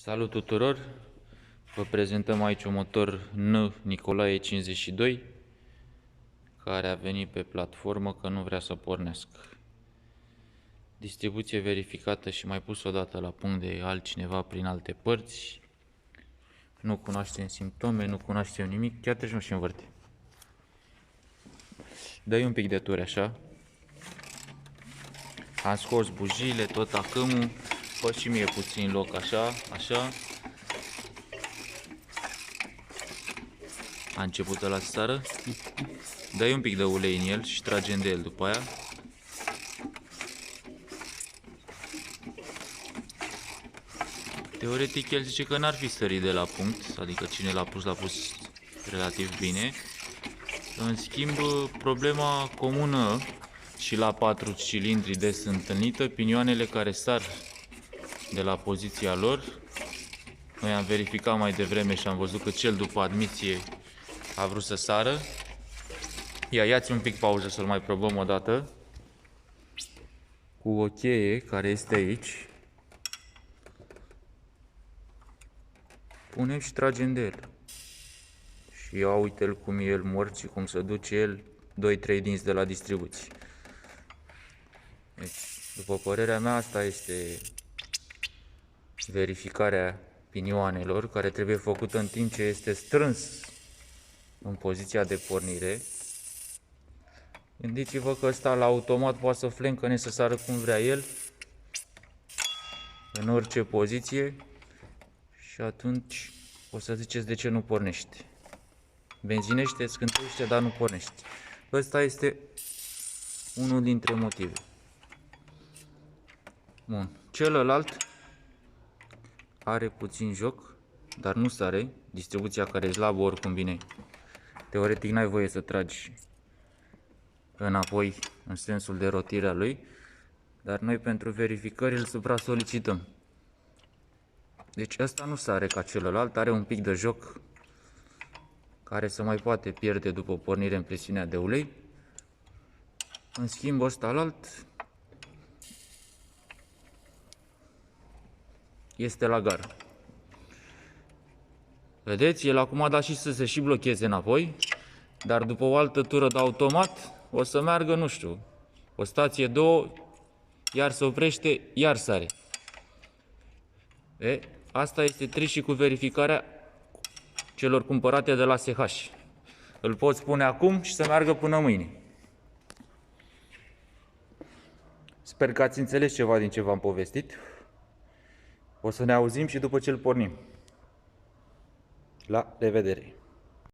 Salut tuturor! Vă prezentăm aici un motor N Nicolae 52 care a venit pe platformă că nu vrea să pornească. Distribuție verificată și mai pus odată la punct de altcineva prin alte părți. Nu cunoaștem simptome, nu cunoaștem nimic, chiar treci și învârte. Dă-i un pic de turi așa. Am scos bujiile, tot acâmul. Fă și mie puțin loc așa, așa. A început la sară. Dai un pic de ulei în el și tragem de el după aia. Teoretic el zice că n-ar fi sărit de la punct, adică cine l-a pus relativ bine. În schimb, problema comună și la 4 cilindri des întâlnită, pinioanele care sar de la poziția lor. Noi am verificat mai devreme și am văzut că cel după admisie a vrut să sară. Ia-ți un pic pauză să-l mai probăm o dată. Cu o cheie care este aici. Punem și tragem de el. Și ia uite-l cum e el mort și cum se duce el 2-3 dinți de la distribuție. Deci, după părerea mea, asta este verificarea pinioanelor, care trebuie făcută în timp ce este strâns în poziția de pornire. Gândiți-vă că ăsta la automat poate să flencăne, să sară cum vrea el, în orice poziție, și atunci o să ziceți de ce nu pornește. Benzinește, scântește, dar nu pornește. Ăsta este unul dintre motive. Bun. Celălalt are puțin joc, dar nu sare. Distribuția care e slabă oricum bine. Teoretic n-ai voie să tragi înapoi în sensul de rotire a lui, dar noi pentru verificări îl supra-solicităm. Deci ăsta nu sare ca celălalt, are un pic de joc care se mai poate pierde după pornire în presiunea de ulei. În schimb ăsta alt este la gară. Vedeți, el acum a dat și să se și blocheze înapoi, dar după o altă tură de automat o să meargă, nu știu, o stație, două, iar se oprește, iar sare. Asta este trick și cu verificarea celor cumpărate de la SH. Îl poți pune acum și să meargă până mâine. Sper că ați înțeles ceva din ce v-am povestit. O să ne auzim și după ce îl pornim. La revedere!